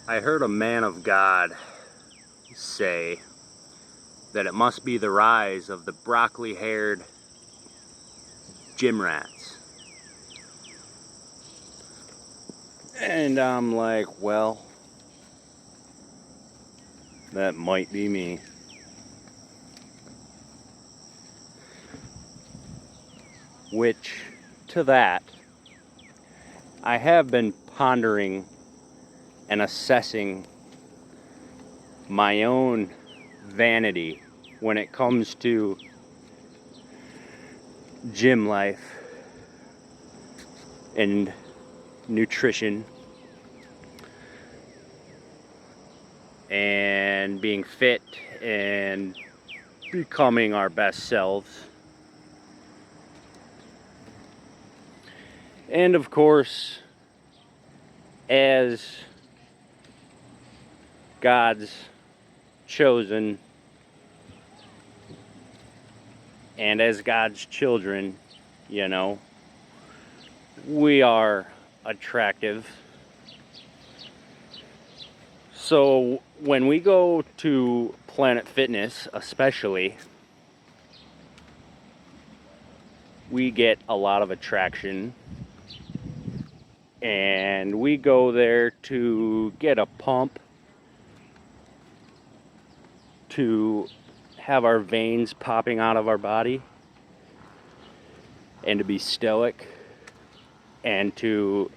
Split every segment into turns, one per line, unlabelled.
I heard a man of God say that it must be the rise of the broccoli-haired gym rats. And I'm like, well, that might be me. Which, to that, I have been pondering and assessing my own vanity when it comes to gym life and nutrition and being fit and becoming our best selves. And of course, as God's chosen and as God's children, you know, we are attractive. So when we go to Planet Fitness, especially, we get a lot of attraction. And we go there to get a pump, to have our veins popping out of our body, and to be stoic, and to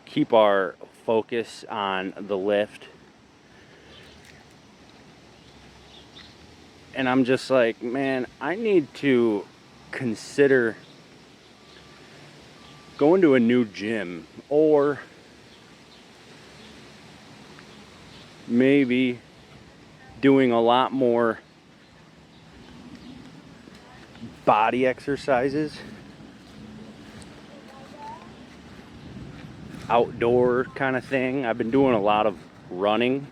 keep our focus on the lift. And I'm just like, man, I need to consider going to a new gym, or maybe doing a lot more body exercises, outdoor kind of thing. I've been doing a lot of running.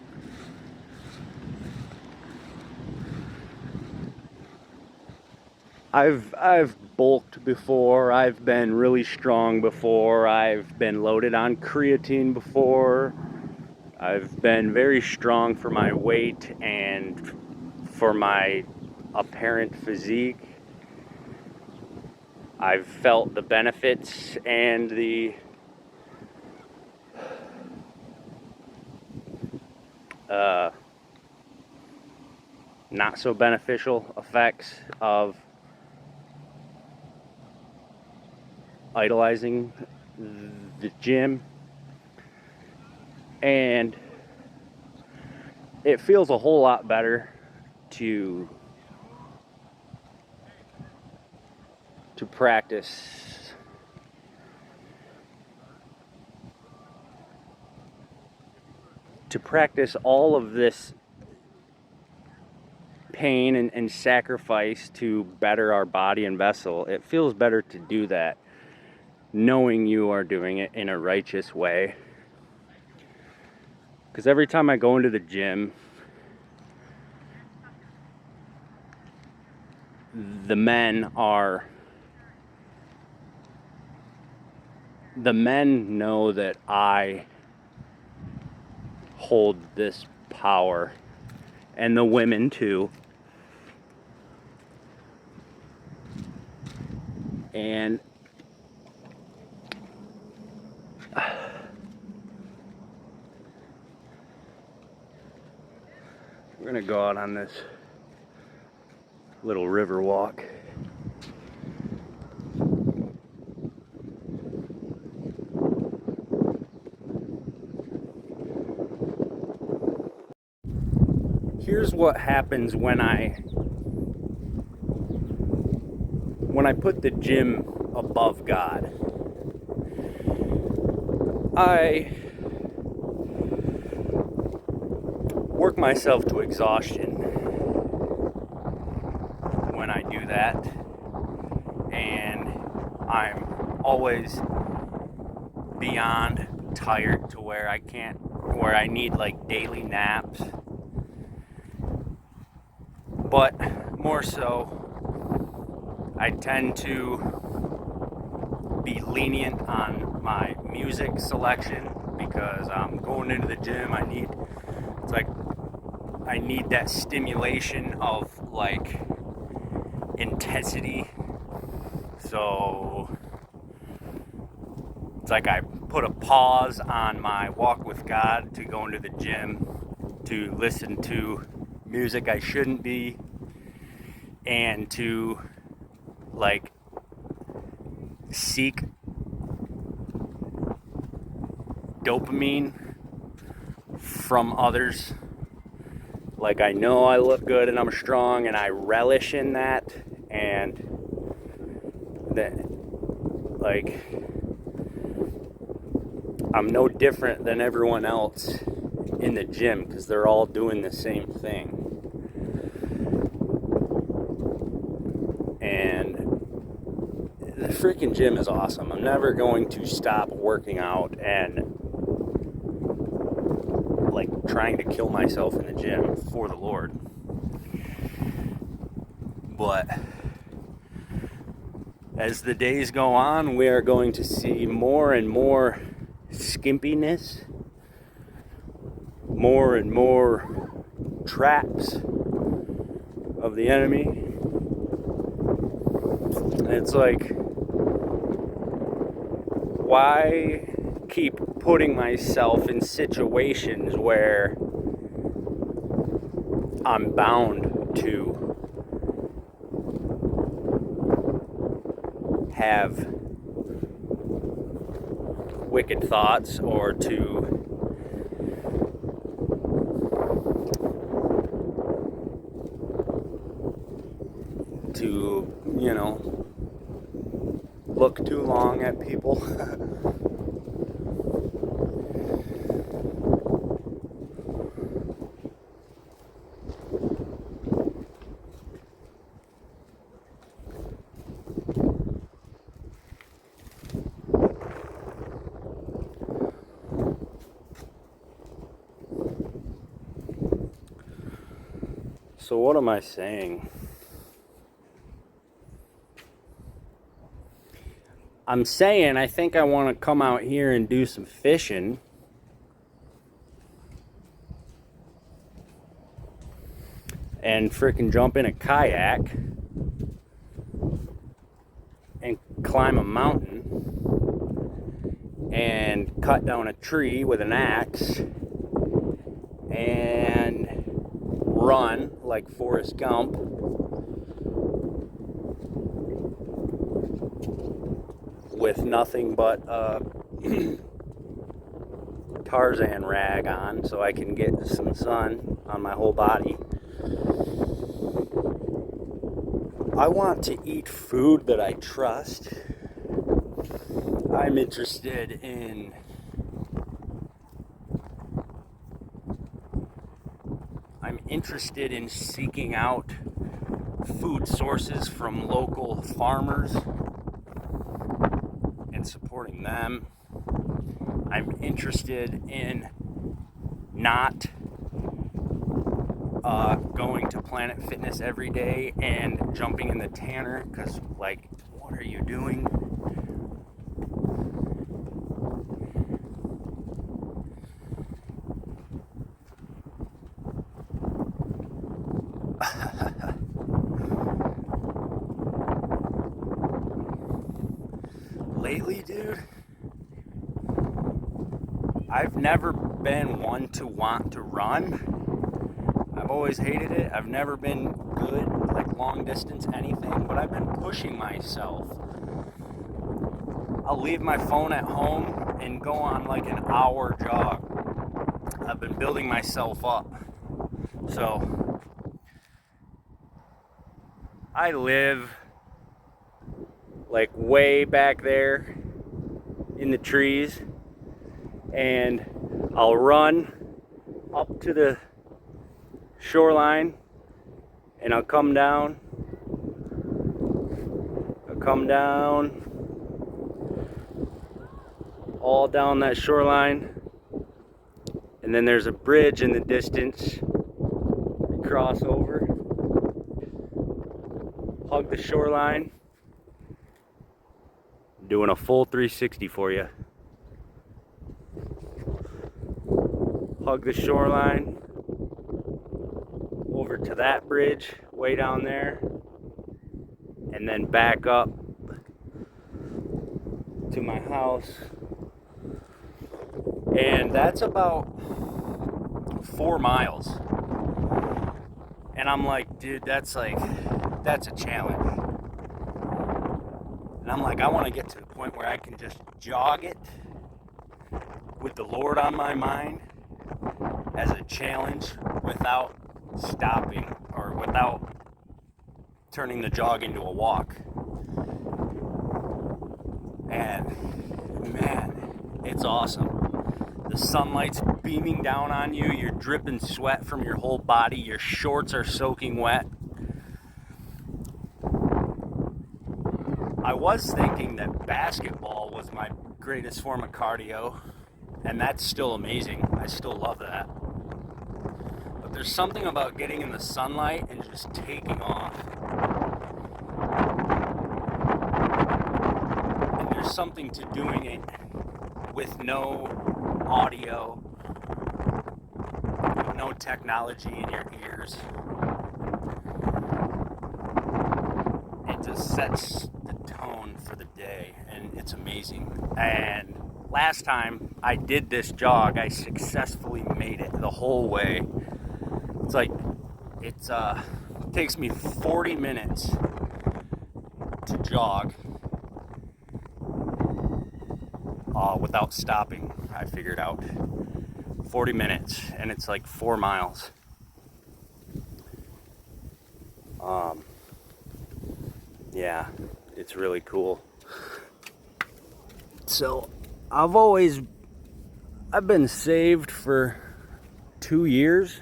I've bulked before. I've been really strong before. I've been loaded on creatine before. I've been very strong for my weight and for my apparent physique. I've felt the benefits and the not so beneficial effects of idolizing the gym, and it feels a whole lot better to practice all of this pain and sacrifice to better our body and vessel. It feels better to do that knowing you are doing it in a righteous way. Because every time I go into the gym, the men know that I hold this power, and the women too. And we're gonna go out on this little river walk. Here's what happens when I put the gym above God. I work myself to exhaustion when I do that, and I'm always beyond tired to where I need like daily naps. But more so, I tend to be lenient on my music selection because I'm going into the gym. It's like I need that stimulation of like intensity. So it's like I put a pause on my walk with God to go into the gym to listen to music I shouldn't be, and to like seek dopamine from others. Like, I know I look good and I'm strong and I relish in that, and that, like, I'm no different than everyone else in the gym because they're all doing the same thing. And the freaking gym is awesome. I'm never going to stop working out and like trying to kill myself in the gym for the Lord. But as the days go on, we are going to see more and more skimpiness, more and more traps of the enemy. And it's like, why keep putting myself in situations where I'm bound to have wicked thoughts, or to you know, look too long at people? So what am I saying? I'm saying I think I want to come out here and do some fishing. And frickin' jump in a kayak and climb a mountain and cut down a tree with an axe and run like Forrest Gump with nothing but a Tarzan rag on so I can get some sun on my whole body. I want to eat food that I trust. I'm interested in seeking out food sources from local farmers and supporting them. I'm interested in not going to Planet Fitness every day and jumping in the Tanner, because, like, what are you doing? Lately, dude, I've never been one to want to run. I've always hated it. I've never been good, like long distance anything, but I've been pushing myself. I'll leave my phone at home and go on like an hour jog. I've been building myself up. So I live like way back there in the trees, and I'll run up to the shoreline and I'll come down all down that shoreline, and then there's a bridge in the distance. You cross over, hug the shoreline, doing a full 360 for you. hug the shoreline, over to that bridge way down there, and then back up to my house. And that's about 4 miles. And I'm like, dude, that's a challenge. And I'm like, I want to get to the point where I can just jog it with the Lord on my mind as a challenge without stopping or without turning the jog into a walk. And man, it's awesome. The sunlight's beaming down on you, you're dripping sweat from your whole body, your shorts are soaking wet. I was thinking that basketball was my greatest form of cardio, and that's still amazing. I still love that. But there's something about getting in the sunlight and just taking off. And there's something to doing it with no audio, with no technology in your ears. It just sets the tone for the day, and it's amazing. And last time I did this jog, I successfully made it the whole way. It's like, it takes me 40 minutes to jog without stopping. I figured out 40 minutes, and it's like 4 miles. Yeah, it's really cool. So I've been saved for 2 years,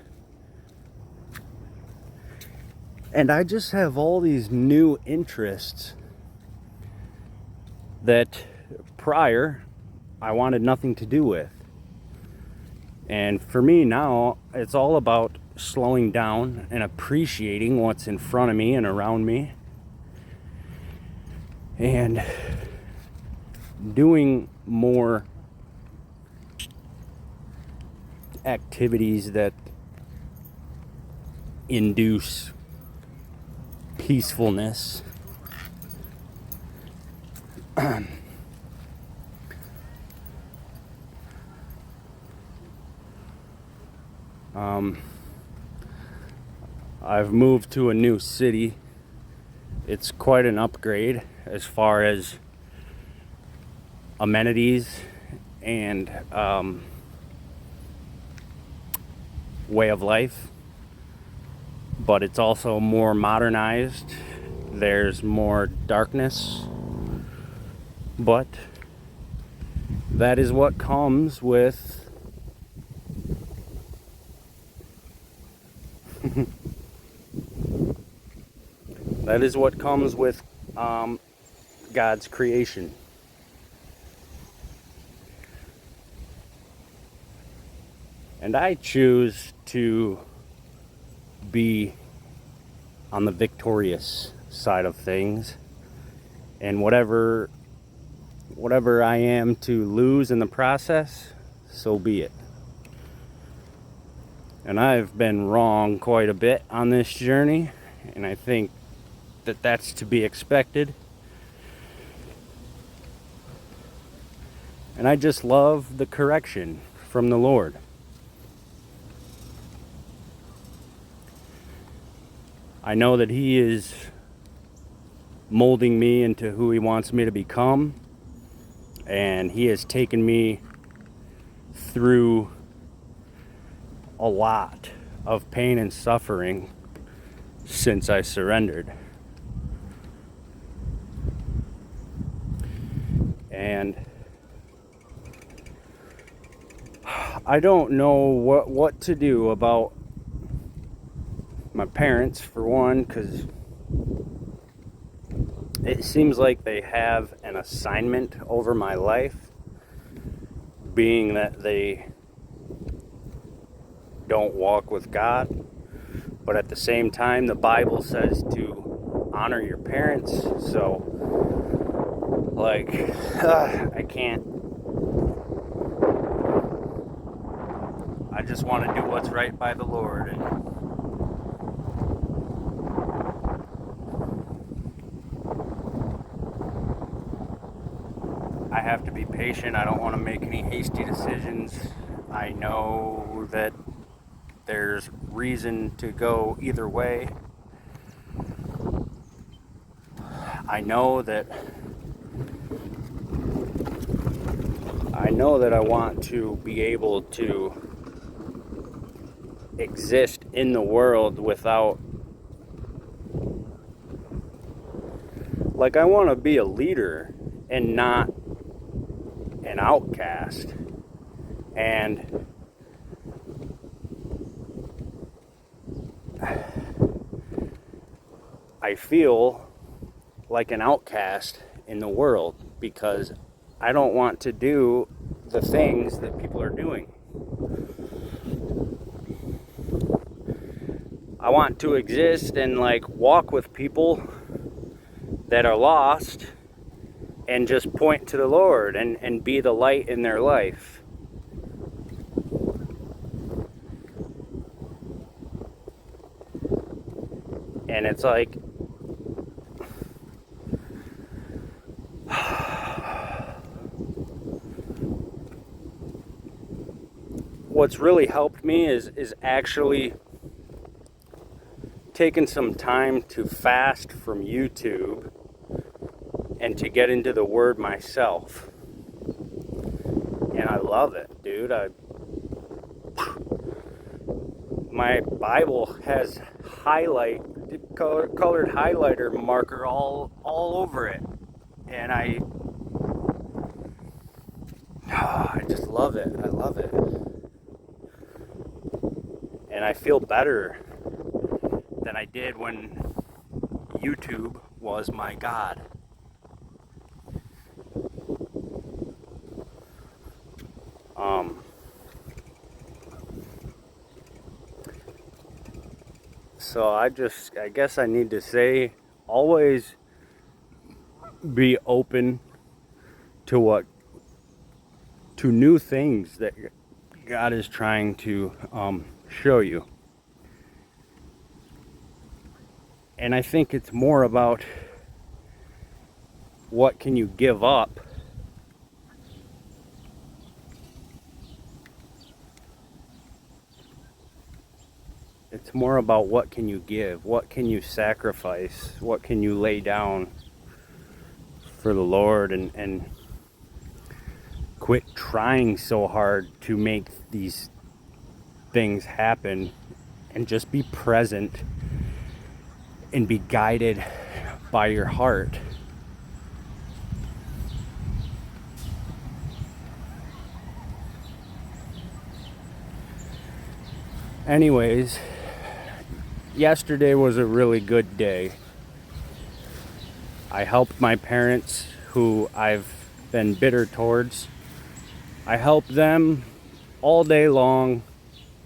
and I just have all these new interests that prior I wanted nothing to do with. And for me now, it's all about slowing down and appreciating what's in front of me and around me, and doing more activities that induce peacefulness. I've moved to a new city. It's quite an upgrade as far as amenities and way of life, but it's also more modernized. There's more darkness, but that is what comes with that is what comes with God's creation. And I choose to be on the victorious side of things, and whatever I am to lose in the process, so be it. And I've been wrong quite a bit on this journey, and I think that that's to be expected. And I just love the correction from the Lord. I know that He is molding me into who He wants me to become, and He has taken me through a lot of pain and suffering since I surrendered. And I don't know what to do about my parents, for one, because it seems like they have an assignment over my life, being that they don't walk with God. But at the same time, the Bible says to honor your parents. So, like, I just want to do what's right by the Lord. And I have to be patient. I don't want to make any hasty decisions. I know that there's reason to go either way. I know that I want to be able to exist in the world without, like, I want to be a leader and not an outcast. And I feel like an outcast in the world because I don't want to do the things that people are doing. I want to exist and like walk with people that are lost and just point to the Lord and be the light in their life. And it's like, what's really helped me is actually taking some time to fast from YouTube and to get into the Word myself. And I love it, dude. My Bible has colored highlighter marker all over it. And I just love it. I love it. And I feel better than I did when YouTube was my God. So I guess I need to say, always be open to new things that God is trying to show you. And I think it's more about what can you give up It's more about what can you give, what can you sacrifice, what can you lay down for the Lord, and quit trying so hard to make these things happen and just be present and be guided by your heart. Anyways, yesterday was a really good day. I helped my parents, who I've been bitter towards. I helped them all day long,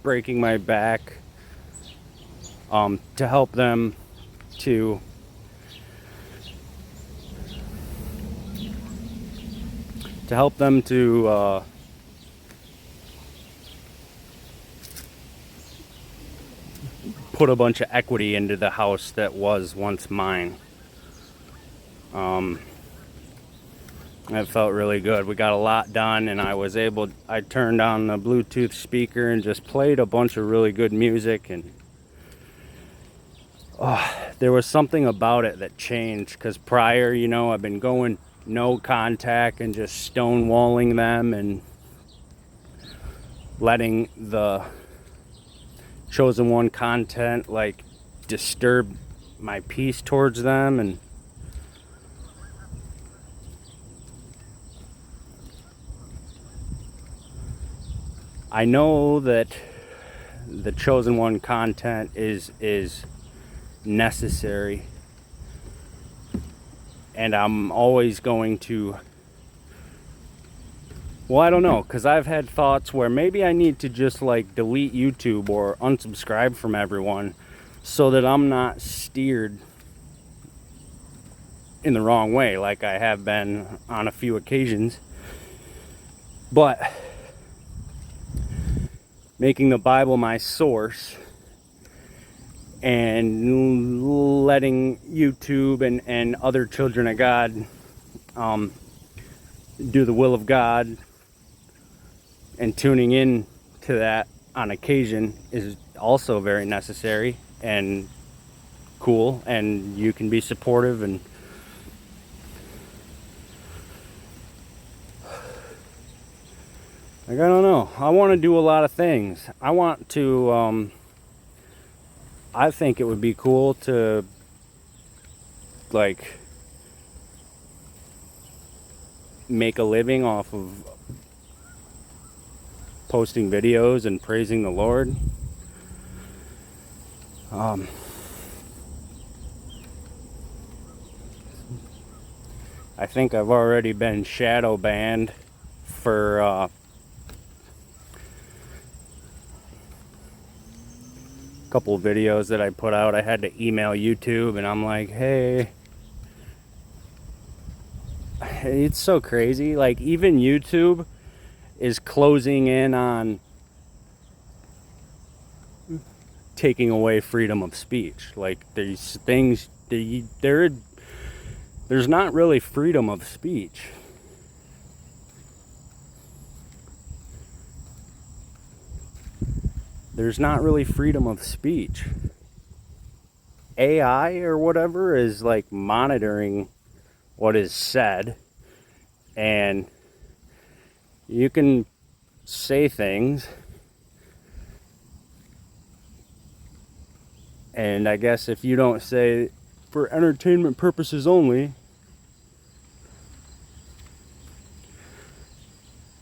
breaking my back, to help them to put a bunch of equity into the house that was once mine. That felt really good. We got a lot done, and I turned on the Bluetooth speaker and just played a bunch of really good music, and there was something about it that changed, because prior, I've been going no contact and just stonewalling them and letting the Chosen One content like disturb my peace towards them. And I know that the Chosen One content is necessary, and I'm always going to, well, I don't know, because I've had thoughts where maybe I need to just like delete YouTube or unsubscribe from everyone so that I'm not steered in the wrong way like I have been on a few occasions. But making the Bible my source and letting YouTube and other children of God do the will of God, and tuning in to that on occasion is also very necessary and cool, and you can be supportive. And like, I don't know, I want to do a lot of things. I want to I think it would be cool to, like, make a living off of posting videos and praising the Lord. I think I've already been shadow banned for a couple of videos that I put out. I had to email YouTube, and I'm like, hey, it's so crazy. Like, even YouTube is closing in on taking away freedom of speech. Like, there's things, there's not really freedom of speech. There's not really freedom of speech. AI or whatever is like monitoring what is said, and you can say things, and I guess if you don't say for entertainment purposes only,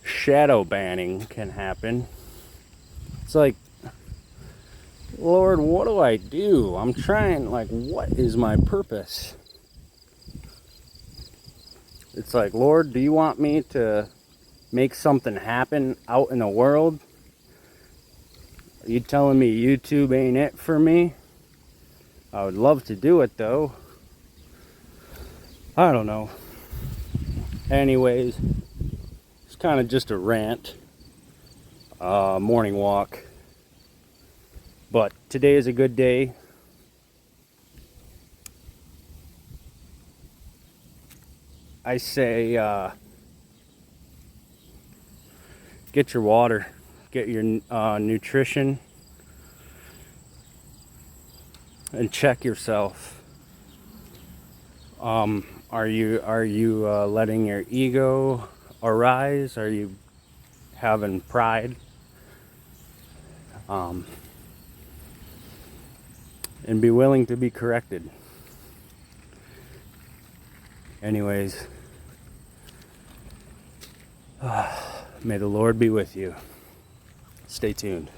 shadow banning can happen. It's like, Lord, what do I do? I'm trying, like, what is my purpose? It's like, Lord, do you want me to make something happen out in the world? Are you telling me YouTube ain't it for me? I would love to do it, though. I don't know. Anyways, it's kind of just a rant, morning walk. But today is a good day. I say, get your water, get your nutrition, and check yourself. Are you letting your ego arise? Are you having pride? And be willing to be corrected. Anyways, may the Lord be with you. Stay tuned.